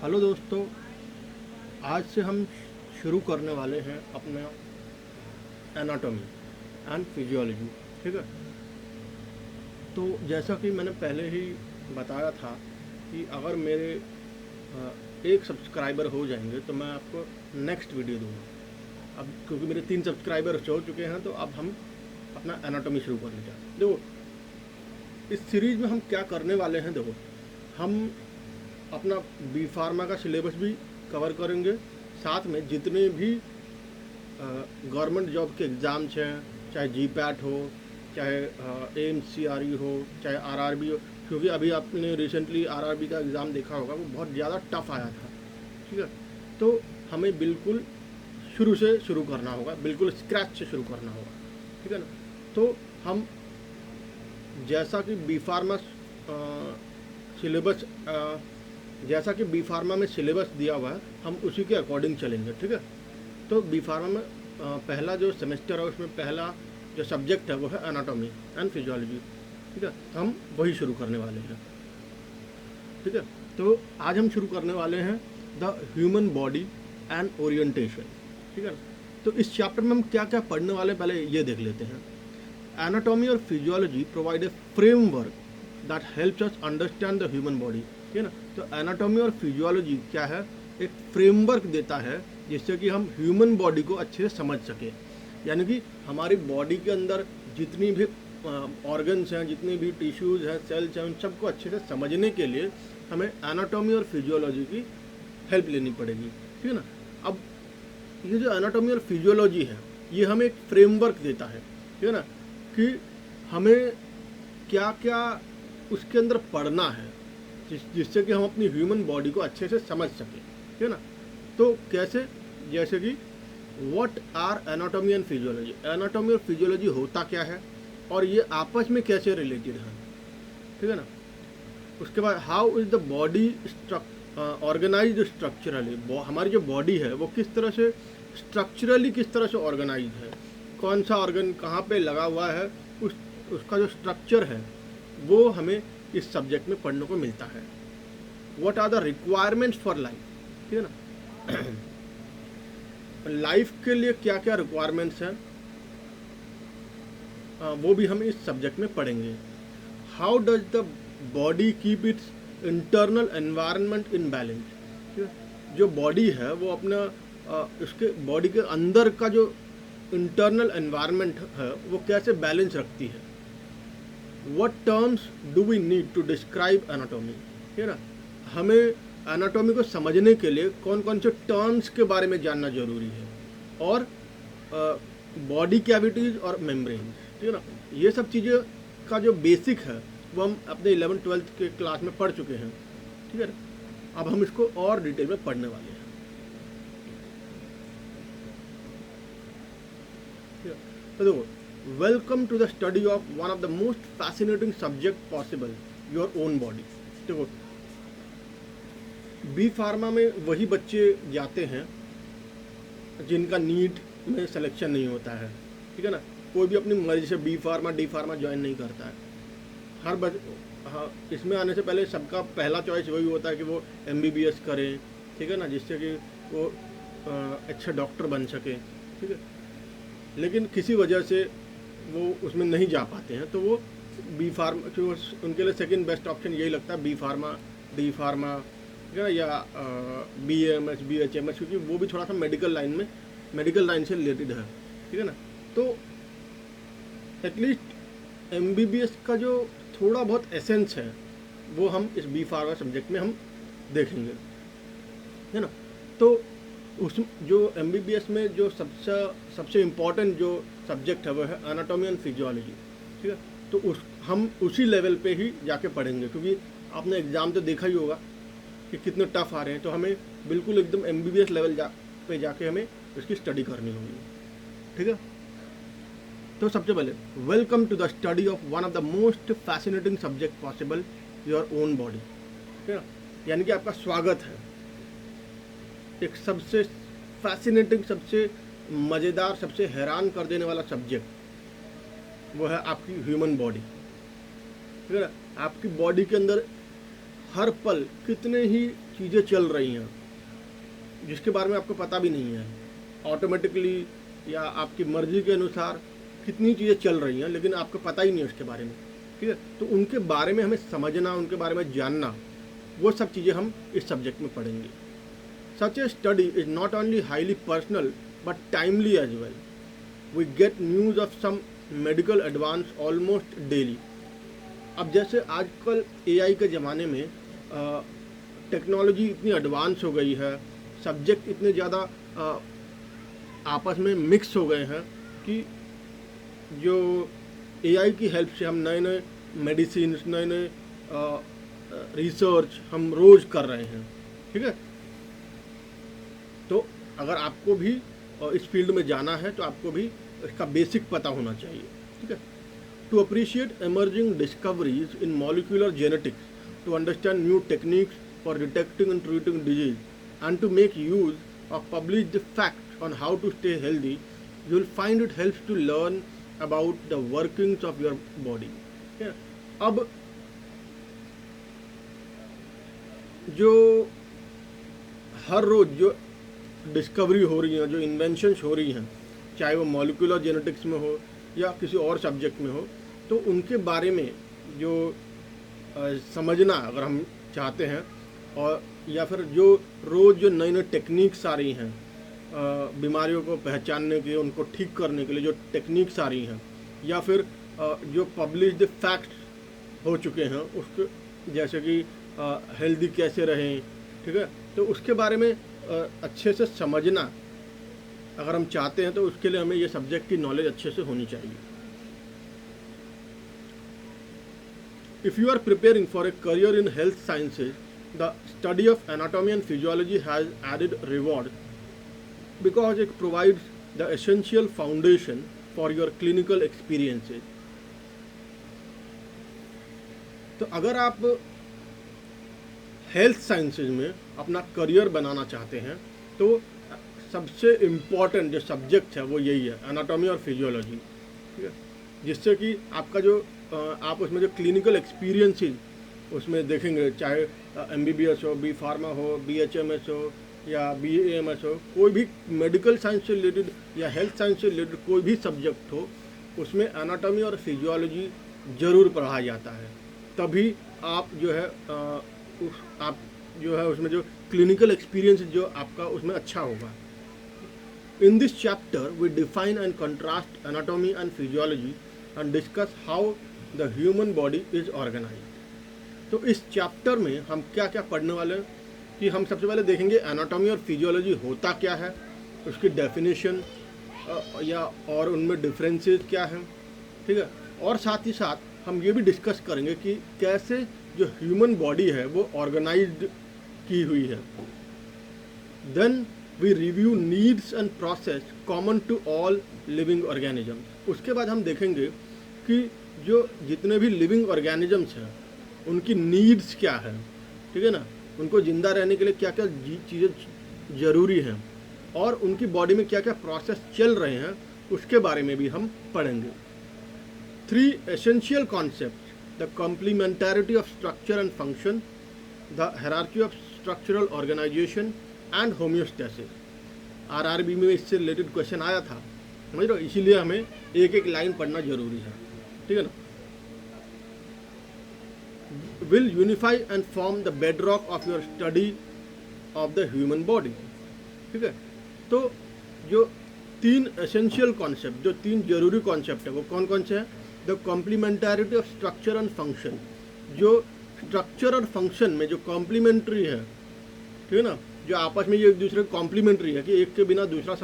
Hello दोस्तों, आज से हम शुरू करने वाले हैं अपना एनाटॉमी एंड फिजियोलॉजी। ठीक है। तो जैसा कि मैंने पहले ही बताया था कि अगर मेरे एक सब्सक्राइबर हो जाएंगे तो मैं आपको नेक्स्ट वीडियो दूंगा। अब क्योंकि मेरे 3 सब्सक्राइबर हो चुके हैं तो अब हम अपना एनाटॉमी शुरू करने जा रहे हैं। देखो, इस सीरीज़ में हम क्या करने वाले हैं। देखो, हम अपना बी फार्मा का सिलेबस भी कवर करेंगे, साथ में जितने भी गवर्नमेंट जॉब के एग्ज़ाम्स हैं, चाहे जी पैट हो, चाहे AMCRE हो, चाहे RRB हो। क्योंकि अभी आपने रिसेंटली RRB का एग्ज़ाम देखा होगा, वो बहुत ज़्यादा टफ आया था। ठीक है। तो हमें बिल्कुल शुरू से शुरू करना होगा, बिल्कुल स्क्रैच से शुरू करना होगा। ठीक है ना। तो हम जैसा कि बी फार्मा सिलेबस जैसा कि बी फार्मा में सिलेबस दिया हुआ है, हम उसी के अकॉर्डिंग चलेंगे। ठीक है। तो बी फार्मा में पहला जो सेमेस्टर है उसमें पहला जो सब्जेक्ट है वो है एनाटॉमी एंड फिजियोलॉजी। ठीक है। हम वही शुरू करने वाले हैं। ठीक है। तो आज हम शुरू करने वाले हैं the human body and orientation. ठीक है। तो इस चैप्टर में हम क्या क्या पढ़ने वाले हैं, पहले ये देख लेते हैं। एनाटॉमी और physiology provide a framework that helps us understand the human body. ठीक है ना। तो एनाटॉमी और फिजियोलॉजी क्या है, एक फ्रेमवर्क देता है जिससे कि हम ह्यूमन बॉडी को अच्छे से समझ सकें। यानी कि हमारी बॉडी के अंदर जितनी भी ऑर्गन्स हैं, जितनी भी टिश्यूज़ हैं, सेल्स हैं, उन सबको अच्छे से समझने के लिए हमें एनाटॉमी और फिजियोलॉजी की हेल्प लेनी पड़ेगी। ठीक है ना। अब ये जो एनाटॉमी और फिजियोलॉजी है, ये हमें एक फ्रेमवर्क देता है। ठीक है ना, कि हमें क्या क्या उसके अंदर पढ़ना है जिससे कि हम अपनी ह्यूमन बॉडी को अच्छे से समझ सकें। ठीक है ना। तो कैसे, जैसे कि what are anatomy and physiology. Anatomy और फिजियोलॉजी होता क्या है और ये आपस में कैसे रिलेटेड है। ठीक है ना। उसके बाद how is the body organise structurally. हमारी जो बॉडी है वो किस तरह से स्ट्रक्चरली किस तरह से ऑर्गेनाइज है, कौन सा ऑर्गन कहाँ पे लगा हुआ है, उसका जो स्ट्रक्चर है वो हमें इस सब्जेक्ट में पढ़ने को मिलता है। What are the requirements for life. ठीक है ना। लाइफ के लिए क्या क्या रिक्वायरमेंट्स हैं वो भी हम इस सब्जेक्ट में पढ़ेंगे। How does the body keep its internal environment in balance. ठीक है। जो बॉडी है वो अपना उसके बॉडी के अंदर का जो इंटरनल एनवायरनमेंट है वो कैसे बैलेंस रखती है। What terms do we need to describe anatomy. ठीक है ना। हमें एनाटॉमी को समझने के लिए कौन कौन से टर्म्स के बारे में जानना जरूरी है, और बॉडी कैविटीज़ और मेम्ब्रेन। ठीक है ना। ये सब चीज़ें का जो बेसिक है वो हम अपने 11th-12th के क्लास में पढ़ चुके हैं। ठीक है ना। अब हम इसको और डिटेल में पढ़ने वाले हैं। ठीक है। तो देखो, welcome to the study of one of the most fascinating subject possible, your own body. देखो, बी फार्मा में वही बच्चे जाते हैं जिनका नीट में सिलेक्शन नहीं होता है। ठीक है ना। कोई भी अपनी मर्जी से B pharma D pharma join नहीं करता है। हाँ, इसमें आने से पहले सबका पहला चॉइस वही होता है कि वो MBBS करें। ठीक है ना, जिससे कि वो अच्छे डॉक्टर बन सकें। ठीक है। लेकिन किसी वजह से वो उसमें नहीं जा पाते हैं तो वो बी फार्मा, क्योंकि उनके लिए सेकंड बेस्ट ऑप्शन यही लगता है, बी फार्मा डी फार्मा। ठीक है ना, या BAMS BHMS, क्योंकि वो भी थोड़ा सा मेडिकल लाइन से रिलेटेड है। ठीक है ना। तो एटलीस्ट MBBS का जो थोड़ा बहुत एसेंस है वो हम इस बी फार्मा सब्जेक्ट में हम देखेंगे। है ना। तो उस जो MBBS में जो सबसे इम्पोर्टेंट जो सब्जेक्ट है वो है एनाटॉमी एंड फिजियोलॉजी। ठीक है। तो हम उसी लेवल पे ही जाके पढ़ेंगे, क्योंकि आपने एग्ज़ाम तो देखा ही होगा कि कितने टफ आ रहे हैं। तो हमें बिल्कुल एकदम MBBS लेवल पे जाके हमें इसकी स्टडी करनी होगी। ठीक है। तो सबसे पहले welcome to the study of one of the most fascinating subject possible, your own body. ठीक है ना। यानी कि आपका स्वागत है एक सबसे फैसिनेटिंग, सबसे मज़ेदार, सबसे हैरान कर देने वाला सब्जेक्ट, वो है आपकी ह्यूमन बॉडी। ठीक है ना। आपकी बॉडी के अंदर हर पल कितने ही चीज़ें चल रही हैं जिसके बारे में आपको पता भी नहीं है, ऑटोमेटिकली या आपकी मर्जी के अनुसार कितनी चीज़ें चल रही हैं लेकिन आपको पता ही नहीं है उसके बारे में, ठीक है। तो उनके बारे में हमें समझना, उनके बारे में जानना, वो सब चीज़ें हम इस सब्जेक्ट में पढ़ेंगे। Such a study is not only highly personal but timely as well. We get news of some medical advance almost daily. अब जैसे आजकल एआई के ज़माने में टेक्नोलॉजी इतनी एडवांस हो गई है, सब्जेक्ट इतने ज़्यादा आपस में मिक्स हो गए हैं कि जो एआई की हेल्प से हम नए नए मेडिसिन, नए नए रिसर्च हम रोज़ कर रहे हैं, ठीक है। तो अगर आपको भी इस फील्ड में जाना है तो आपको भी इसका बेसिक पता होना चाहिए, ठीक है। To appreciate emerging discoveries in molecular genetics, to understand new techniques for detecting and treating disease, and to make use of published facts on how to stay healthy, you will find it helps to learn about the workings of your body. Yeah. अब जो हर रोज़ जो discovery हो रही हैं, जो inventions हो रही हैं, चाहे वो मॉलिक्यूलर जेनेटिक्स में हो या किसी और सब्जेक्ट में हो, तो उनके बारे में जो समझना अगर हम चाहते हैं, और या फिर जो रोज़ जो नई नई टेक्निक्स आ रही हैं बीमारियों को पहचानने के, उनको ठीक करने के लिए जो टेक्निक्स आ रही हैं, या फिर जो पब्लिश्ड फैक्ट्स हो चुके हैं उसके, जैसे कि हेल्दी कैसे रहें, ठीक है। तो उसके बारे में अच्छे से समझना अगर हम चाहते हैं तो उसके लिए हमें ये सब्जेक्ट की नॉलेज अच्छे से होनी चाहिए। If you are preparing for a career in health sciences, the study of anatomy and physiology has added reward because it provides the essential foundation for your clinical experiences. तो अगर आप health sciences में अपना career बनाना चाहते हैं तो सबसे important जो सब्जेक्ट है वो यही है, एनाटॉमी और फिजियोलॉजी, ठीक है। जिससे कि आपका जो आप उसमें जो क्लिनिकल एक्सपीरियंसेस उसमें देखेंगे, चाहे MBBS हो, बी फार्मा हो, BHMS हो या BAMS हो, कोई भी मेडिकल साइंस से रिलेटेड या हेल्थ साइंस से रिलेटेड कोई भी सब्जेक्ट हो, उसमें एनाटॉमी और फिजियोलॉजी ज़रूर पढ़ाया जाता है। तभी आप जो है आप जो है उसमें जो क्लिनिकल एक्सपीरियंस जो आपका उसमें अच्छा होगा। In this chapter, we define and contrast anatomy and physiology and discuss how the human body is organized. तो इस चैप्टर में हम क्या क्या पढ़ने वाले हैं कि हम सबसे पहले देखेंगे एनाटॉमी और फिजियोलॉजी होता क्या है, उसकी डेफिनेशन या और उनमें डिफरेंसेस क्या हैं, ठीक है। और साथ ही साथ हम ये भी डिस्कस करेंगे कि कैसे जो ह्यूमन बॉडी है वो ऑर्गेनाइज्ड की हुई है। Then we review needs and process common to all living organisms. उसके बाद हम देखेंगे कि जो जितने भी लिविंग ऑर्गेनिजम्स हैं उनकी नीड्स क्या है, ठीक है ना, उनको ज़िंदा रहने के लिए क्या क्या चीज़ें ज़रूरी हैं और उनकी बॉडी में क्या क्या प्रोसेस चल रहे हैं उसके बारे में भी हम पढ़ेंगे। 3 essential concept, the complementarity of structure and function, the hierarchy of structural organization and homeostasis. RRB में इससे रिलेटेड क्वेश्चन आया था, समझ रहे हो, इसीलिए हमें एक एक लाइन पढ़ना जरूरी है, ठीक है ना। Will unify and form the bedrock of your study of the human body, ठीक है। तो जो 3 एसेंशियल कॉन्सेप्ट, जो 3 जरूरी कॉन्सेप्ट है वो कौन कौन से हैं? The complementarity of structure and function, जो स्ट्रक्चर और फंक्शन में जो कॉम्प्लीमेंट्री है, ठीक है ना, जो आपस में ये एक दूसरे कॉम्प्लीमेंट्री है कि एक के बिना दूसरा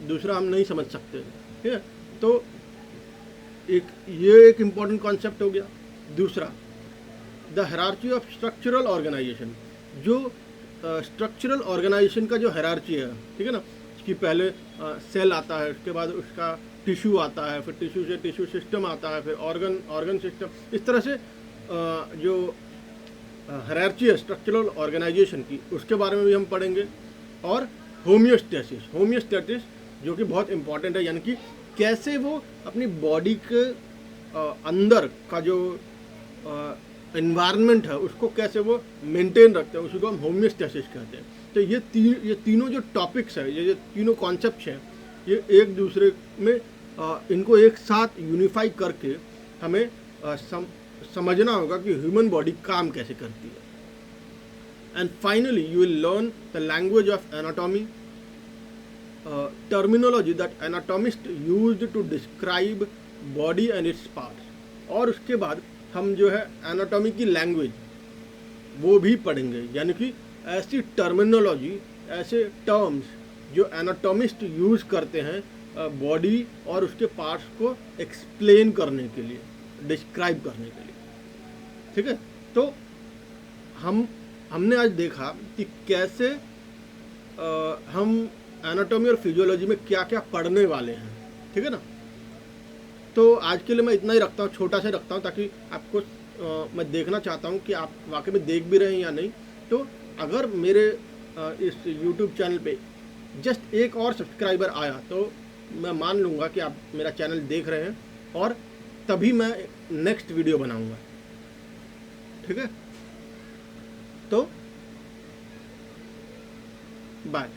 दूसरा हम नहीं समझ सकते, ठीक है। तो ये एक इम्पॉर्टेंट कॉन्सेप्ट हो गया। दूसरा, the hierarchy of structural organisation, जो स्ट्रक्चरल ऑर्गेनाइजेशन का जो हायरार्की है, ठीक है ना, कि पहले सेल आता है, उसके बाद उसका टिश्यू आता है, फिर टिश्यू से टिश्यू सिस्टम आता है, फिर ऑर्गन सिस्टम, इस तरह से जो हायरार्की है स्ट्रक्चरल ऑर्गेनाइजेशन की, उसके बारे में भी हम पढ़ेंगे। और होम्योस्टेसिस जो कि बहुत इम्पॉर्टेंट है, यानी कि कैसे वो अपनी बॉडी के अंदर का जो एनवायरनमेंट है उसको कैसे वो मेंटेन रखते हैं, उसी को हम होम्योस्टेसिस कहते हैं। तो ये तीनों जो टॉपिक्स है, ये तीनों कॉन्सेप्ट्स हैं, ये एक दूसरे में इनको एक साथ यूनिफाई करके हमें समझना होगा कि ह्यूमन बॉडी काम कैसे करती है। And finally you will learn the language of anatomy, terminology that anatomist used to describe body and its parts. और उसके बाद हम जो है एनाटॉमी की लैंग्वेज वो भी पढ़ेंगे, यानी कि ऐसी टर्मिनोलॉजी, ऐसे टर्म्स जो एनाटॉमिस्ट यूज़ करते हैं बॉडी और उसके पार्ट्स को एक्सप्लेन करने के लिए, डिस्क्राइब करने के लिए। ठीक है, तो हमने आज देखा कि कैसे हम एनाटॉमी और फिजियोलॉजी में क्या क्या पढ़ने वाले हैं। ठीक है ना, तो आज के लिए मैं इतना ही रखता हूँ, छोटा सा रखता हूँ, ताकि आपको मैं देखना चाहता हूँ कि आप वाकई में देख भी रहे हैं या नहीं। तो अगर मेरे इस YouTube चैनल पे जस्ट एक और सब्सक्राइबर आया तो मैं मान लूँगा कि आप मेरा चैनल देख रहे हैं, और तभी मैं नेक्स्ट वीडियो बनाऊँगा। ठीक है, तो बाय।